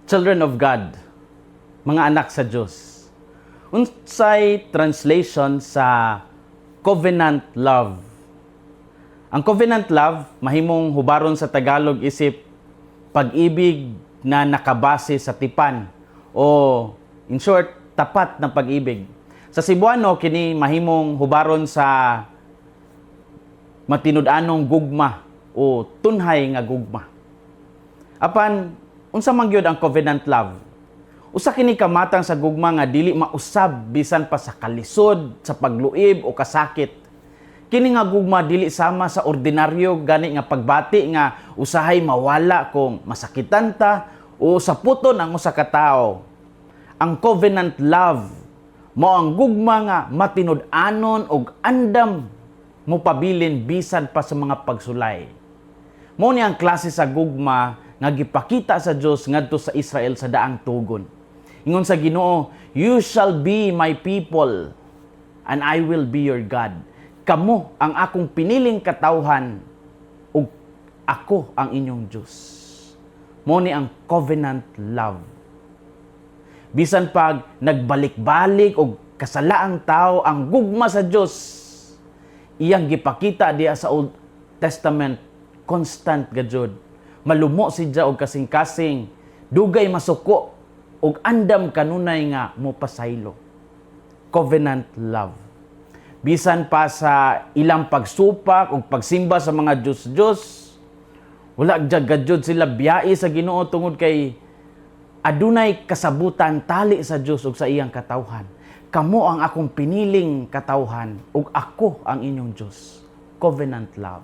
children of God, mga anak sa Diyos. Unsay translation sa covenant love? Ang covenant love, mahimong hubaron sa Tagalog isip pag-ibig na nakabase sa tipan o in short, tapat ng pag-ibig. Sa Cebuano, kini mahimong hubaron sa matinud-anong gugma o tunhay nga gugma. Apan, unsa man gyud ang covenant love? Usa kini kamatang sa gugma nga dili mausab bisan pa sa kalisod, sa pagluib o kasakit. Kini nga gugma dili sama sa ordinaryo gani nga pagbati nga usahay mawala kung masakitan ta o saputon ang usa ka tawo. Ang covenant love mao ang gugma nga matinud-anon og andam mo pabilin bisan pa sa mga pagsulay. Mao ni ang klase sa gugma nga gipakita sa Dios ngadto sa Israel sa daang tugon. Ingon sa Ginoo, "You shall be my people, and I will be your God." Kamo ang akong piniling katawhan, ug ako ang inyong Diyos. Mao ni ang covenant love. Bisan pag nagbalik-balik og kasalaang tao ang gugma sa Diyos, iyang gipakita diya sa Old Testament, constant gajud. Malumo sidya og kasing-kasing, dugay masuko og andam kanunay nga mopasaylo. Covenant love. Bisan pa sa ilang pagsupak o pagsimba sa mga Diyos-Diyos, wala gajud sila biyai sa Ginoo tungod kay adunay kasabutan tali sa Dios ug sa iyang katawhan. Kamo ang akong piniling katawhan ug ako ang inyong Dios. Covenant love.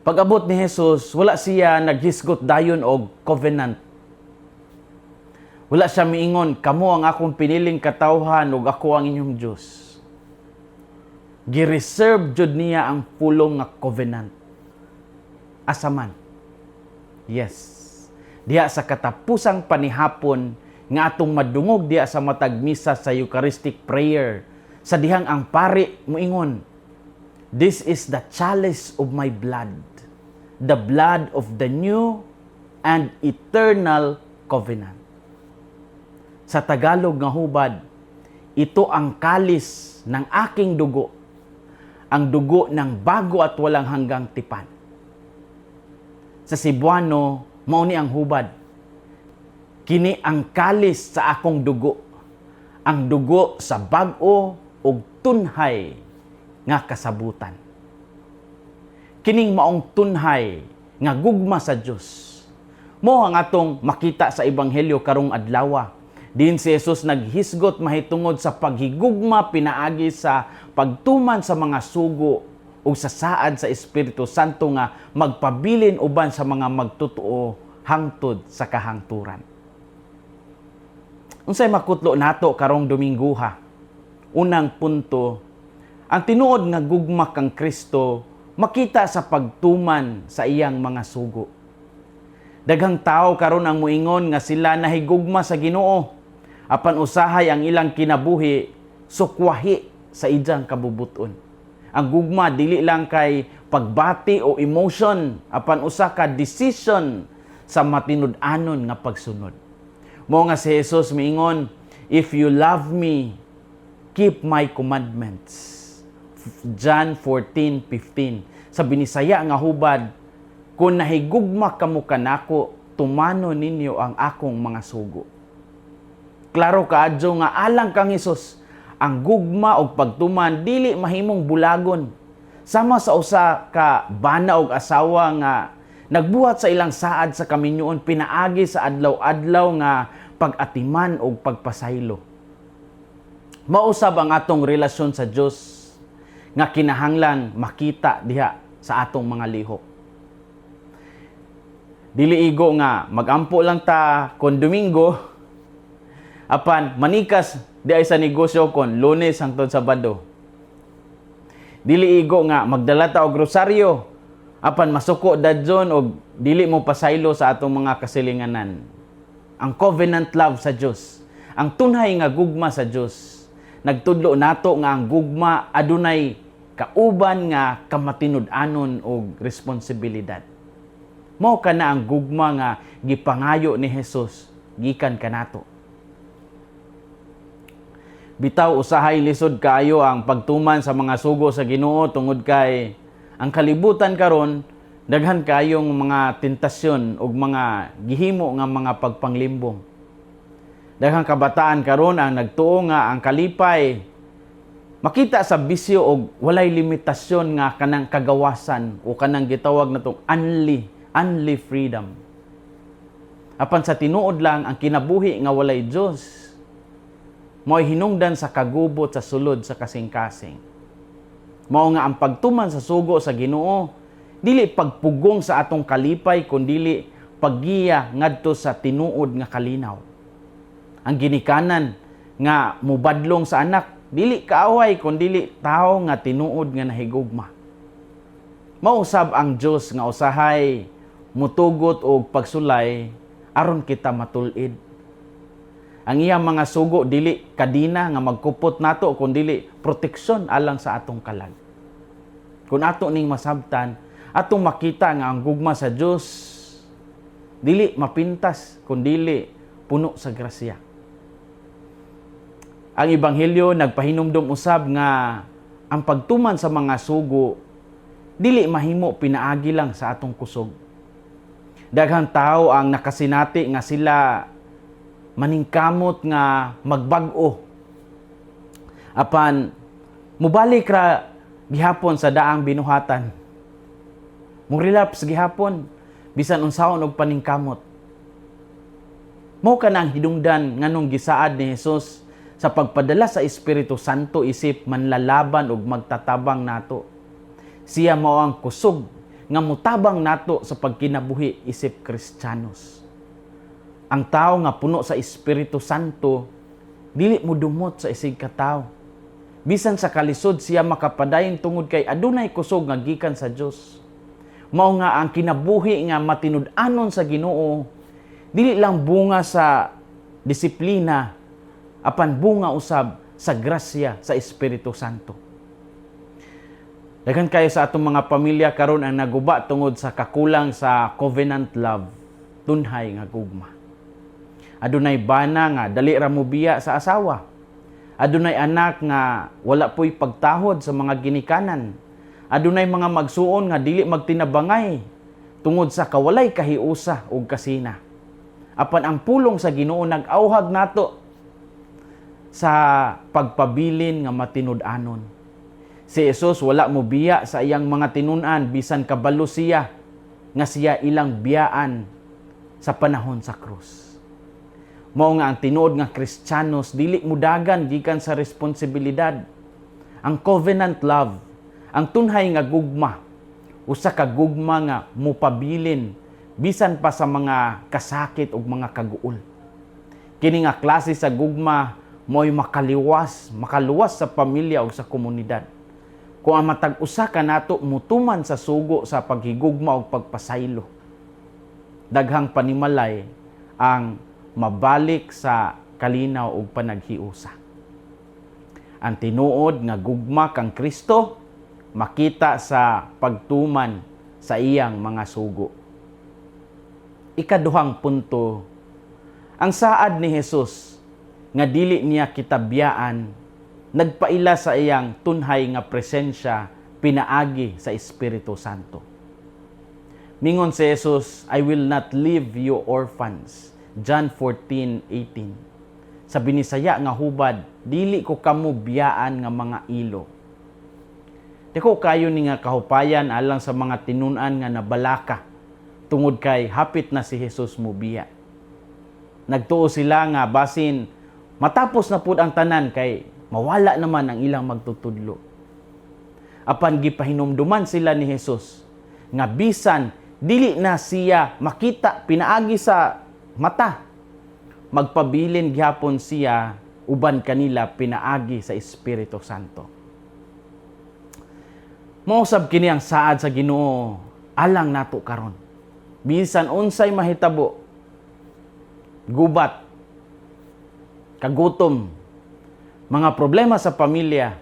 Pag-abot ni Jesus, wala siya naghisgot dayon og covenant. Wala siya miingon, kamo ang akong piniling katawhan ug ako ang inyong Dios. Gi-reserve jud niya ang pulong nga covenant. Asaman. Yes. Diha sa katapusang panihapon nga atong madungog diha sa matag misa sa Eucharistic prayer, sa dihang ang pari moingon, "This is the chalice of my blood, the blood of the new and eternal covenant." Sa Tagalog nga hubad, ito ang kalis ng aking dugo, ang dugo ng bago at walang hanggang tipan. Sa Cebuano, mao ni ang hubad. Kini ang kalis sa akong dugo, ang dugo sa bag-o ug tunhay nga kasabutan. Kining maong tunhay nga gugma sa Dios. Mao ang atong makita sa ebanghelyo karong adlaw. Din si Jesus naghisgot mahitungod sa paghigugma pinaagi sa pagtuman sa mga sugo ug sa saad sa Espiritu Santo nga magpabilin uban sa mga magtotoo hangtod sa kahangturan. Unsay makutlo nato karong Domingguha? Unang punto, ang tinuod nga gugma kang Kristo makita sa pagtuman sa iyang mga sugo. Daghang tao karon ang muingon nga sila nahigugma sa Ginoo, apan usahay ang ilang kinabuhi sukwahi sa iyang kabubuton. Ang gugma dili lang kay pagbati o emotion, apan usa ka decision sa matinud-anon nga pagsunod. Mao nga si Jesus miingon, "If you love me, keep my commandments." John 14:15. Sa Binisaya nga hubad, "Kung nahigugma kamo kanako, tumano ninyo ang akong mga sugo." Klaro kaadyo nga alang kang Hesus, ang gugma og pagtuman dili mahimong bulagon. Sama sa usa ka bana og asawa nga nagbuhat sa ilang saad sa kaminyoon pinaagi sa adlaw-adlaw nga pag-atiman og pagpasaylo. Mausab ang atong relasyon sa Dios nga kinahanglan makita diha sa atong mga lihok. Dili igo nga magampo lang ta kon Domingo, apan manikas di ay sa negosyo kon Lunes hangtod Sabado. Dili igo nga magdala ta og rosaryo, apan masuko dadyon og dili mo pasaylo sa atong mga kasilinganan. Ang covenant love sa Dios, ang tunhay nga gugma sa Dios, nagtudlo nato nga ang gugma adunay kauban nga kamatinud-anon og responsibilidad. Mao kana ang gugma nga gipangayo ni Hesus gikan kanato. Bitaw usahay lisod kaayo ang pagtuman sa mga sugo sa Ginoo tungod kay ang kalibutan karon daghan kayong mga tentasyon ug mga gihimo nga mga pagpanglimbong. Daghang kabataan karon ang nagtuo nga ang kalipay makita sa bisyo og walay limitasyon nga kanang kagawasan o kanang gitawag natong only freedom. Apan sa tinuod lang ang kinabuhi nga walay Dios mo'y hinungdan sa kagubot sa sulod sa kasing-kasing. Mao nga ang pagtuman sa sugo sa Ginoo dili pagpugong sa atong kalipay kundi paggiya ngadto sa tinuod nga kalinaw. Ang ginikanan nga mubadlong sa anak dili kaaway kundi tao nga tinuod nga nahigugma. Mausab ang Dios nga usahay mutugot og pagsulay aron kita matulid. Ang iyang mga sugo dili kadina nga magkupot nato kundi proteksyon alang sa atong kalag. Kung ato ning masabtan, atong makita nga ang gugma sa Dios dili mapintas kundi puno sa grasya. Ang ebanghelyo nagpahinumdom usab nga ang pagtuman sa mga sugo dili mahimo pinaagi lang sa atong kusog. Daghang tao ang nakasinati nga sila maningkamot nga magbag-o. Apan mubalik ra gihapon sa daang binuhatan. Murelapse gihapon bisan unsahon og paningkamot. Mao kanang hidungdan nganong gisaad ni Hesus sa pagpadala sa Espiritu Santo isip manlalaban ug magtatabang nato. Siya mao ang kusog nga mutabang nato sa pagkinabuhi isip Kristiyanos. Ang tao nga puno sa Espiritu Santo dili modumot sa isig katawo. Bisan sa kalisod siya makapadayon tungod kay adunay kusog nga gikan sa Dios. Mao nga ang kinabuhi nga matinud-anon sa Ginoo dili lang bunga sa disiplina apan bunga usab sa grasya sa Espiritu Santo. Daghan kayo sa atong mga pamilya karon ang naguba tungod sa kakulang sa covenant love, tunhay nga gugma. Adunay bana nga dali ra mobiya sa asawa. Adunay anak nga wala po'y pagtahod sa mga ginikanan. Adunay mga magsuon nga dili magtinabangay tungod sa kawalay kahiusa ug kasina. Apan ang pulong sa Ginoo nag-auhag nato sa pagpabilin nga matinud-anon. Si Jesus wala mo biya sa iyang mga tinun-an bisan kabalo siya nga siya ilang biyaan sa panahon sa krus. Mao nga ang tinuod nga Kristiyanos dili mudagan gikan sa responsibilidad. Ang covenant love, ang tunhay nga gugma, usa ka gugma nga mupabilin bisan pa sa mga kasakit ug mga kaguol. Kini nga klase sa gugma mo'y makaluwas sa pamilya ug sa komunidad. Kung ang matag usa ka nato mutuman sa sugo sa paghigugma ug pagpasaylo. Daghang panimalay ang mabalik sa kalinaw ug panaghiusa. Ang tinuod nga gugma kang Kristo makita sa pagtuman sa iyang mga sugo. Ikaduhang punto, ang saad ni Jesus nga dili niya kitabiyaan nagpaila sa iyang tunhay nga presensya pinaagi sa Espiritu Santo. Mingon si Jesus, I will not leave you orphans. John 14:18. Sa binisaya nga hubad, dili ko kamo biyaan nga mga ilo. Dako kayo ni nga kahupayan alang sa mga tinun-an nga nabalaka tungod kay hapit na si Jesus mo biya. Nagtuo sila nga basin matapos na pud ang tanan kay mawala naman ang ilang magtutudlo. Apan gipahinumduman sila ni Jesus nga bisan dili na siya makita pinaagi sa mata, magpabilin gyapon siya uban kanila pinaagi sa Espiritu Santo. Mausab kini ang saad sa Ginoo alang nato karon. Bisan unsay mahitabo, gubat, kagutom, mga problema sa pamilya,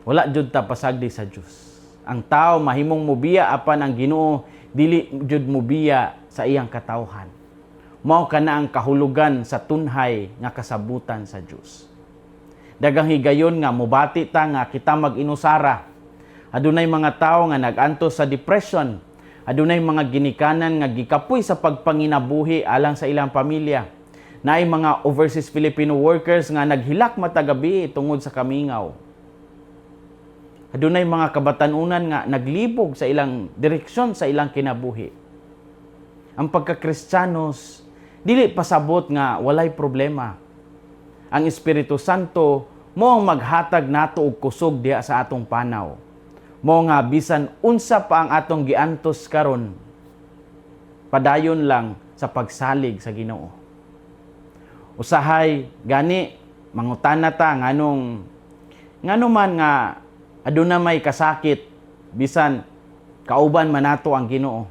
wala jud ta pasagdi sa Dios. Ang tao mahimong mubiya apan ang Ginoo dili jud mobiya sa iyang katawhan. Mao kana ang kahulugan sa tunhay nga kasabutan sa Dios. Daghang higayon nga mobati ta nga kita mag-inusara. Adunay mga tawo nga nag-antos sa depression. Adunay mga ginikanan nga gikapoy sa pagpanginabuhi alang sa ilang pamilya. Naay mga overseas Filipino workers nga naghilak matagabi tungod sa kamingaw. Adunay mga kabatanunan nga naglibog sa ilang direksyon sa ilang kinabuhi. Ang pagka-Kristiyanos dili pasabot nga walay problema. Ang Espiritu Santo mo ang maghatag nato og kusog diha sa atong panaw. Mo nga bisan unsa pa ang atong giantos karon, padayon lang sa pagsalig sa Ginoo. Usahay gani mangutana ta ngano man nga aduna may kasakit bisan kauban man nato ang Ginoo.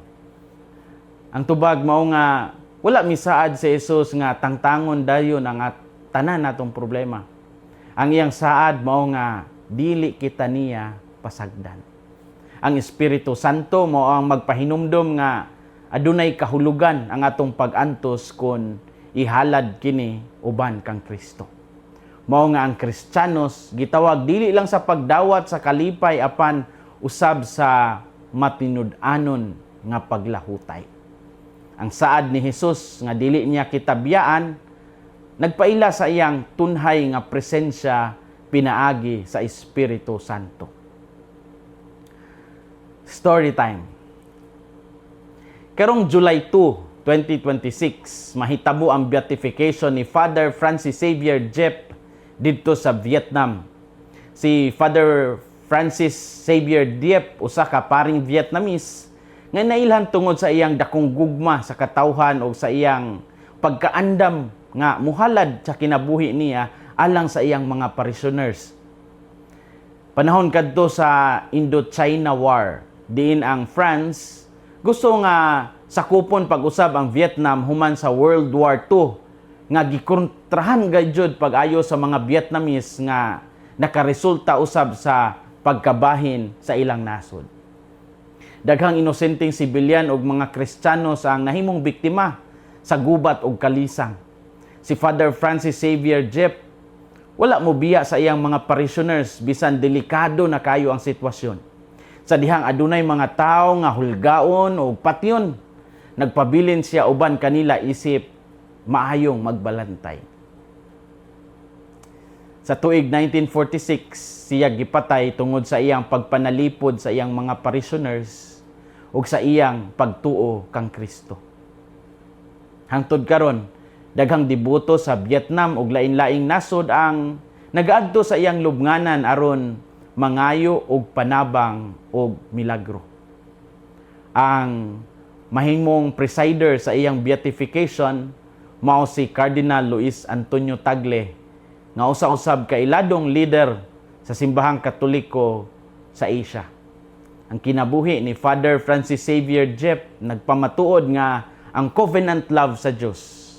Ang tubag mao nga wala misaad si Jesus nga tangtangon dayon ang tanan natong problema. Ang iyang saad mao nga dili kita niya pasagdan. Ang Espiritu Santo mao ang magpahinumdom nga adunay kahulugan ang atong pag-antos kon ihalad kini uban kang Kristo. Mao nga ang Kristiyanos gitawag dili lang sa pagdawat sa kalipay apan usab sa matinud-anon nga paglahutay. Ang saad ni Jesus nga dili niya kitabiyaan nagpaila sa iyang tunhay nga presensya pinaagi sa Espiritu Santo. Story time. Karong July 2, 2026, mahitabo ang beatification ni Father Francis Xavier Diep didto sa Vietnam. Si Father Francis Xavier Diep usa ka paring Vietnamese nga nailhan tungod sa iyang dakong gugma sa katawhan o sa iyang pagkaandam nga muhalad sa kinabuhi niya alang sa iyang mga parishioners. Panahon kadto sa Indochina War, diin ang France gusto nga sakupon pag-usab ang Vietnam human sa World War II nga gikontrahan gayud pag-ayo sa mga Vietnamese nga nakaresulta usab sa pagkabahin sa ilang nasod. Daghang inosenteng sibilyan ug mga Kristiyanos ang nahimong biktima sa gubat ug kalisang. Si Father Francis Xavier Diep wala mo biya sa iyang mga parishioners bisan delikado na kayo ang sitwasyon. Sa dihang adunay mga tawo nga hulgaon o patyon, nagpabilin siya uban kanila isip maayong magbalantay. Sa tuig 1946, siya gipatay tungod sa iyang pagpanalipod sa iyang mga parishioners ug sa iyang pagtuo kang Kristo. Hangtod karon, daghang deboto sa Vietnam ug lain-laing nasod ang nagaadto sa iyang lubnganan aron mangayo og panabang og milagro. Ang mahimong presider sa iyang beatification mao si Cardinal Luis Antonio Tagle nga usa-usab ka iladong leader sa simbahang Katoliko sa Asia. Ang kinabuhi ni Father Francis Xavier Diep nagpamatuod nga ang covenant love sa Dios,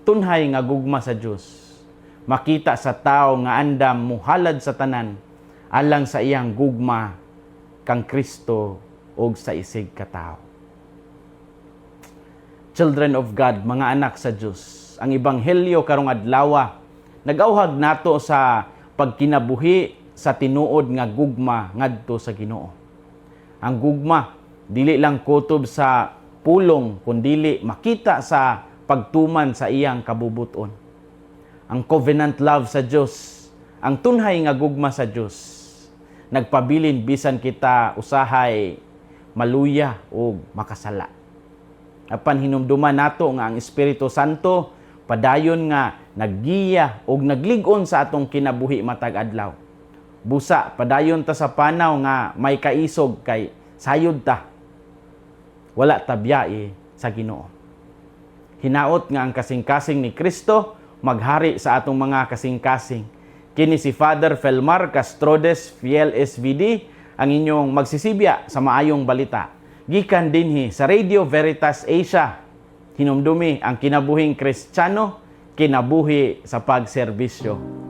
tunhay nga gugma sa Dios, makita sa tao nga andam muhalad sa tanan alang sa iyang gugma kang Kristo ug sa isig ka tao. Children of God, mga anak sa Dios, ang ebanghelyo karong adlaw nag-awhag nato sa pagkinabuhi sa tinuod nga gugma ngadto sa Ginoo. Ang gugma dili lang kutob sa pulong kundili makita sa pagtuman sa iyang kabubuton. Ang covenant love sa Dios, ang tunhay nga gugma sa Dios, nagpabilin bisan kita usahay maluya o makasala. Apan hinumduman nato nga ang Espiritu Santo padayon nga naggiya og naglig-on sa atong kinabuhi matag adlaw. Busa padayon ta sa panaw nga may kaisog kay sayod ta. Wala ta biyae sa Ginoo. Hinaot nga ang kasing-kasing ni Kristo maghari sa atong mga kasing-kasing. Kini si Father Felmar Castrodes, Fiel SVD, ang inyong magsisibya sa maayong balita. Gikan dinhi sa Radio Veritas Asia. Hinumdumi ang kinabuhing Kristiyano, kinabuhi sa pagserbisyo.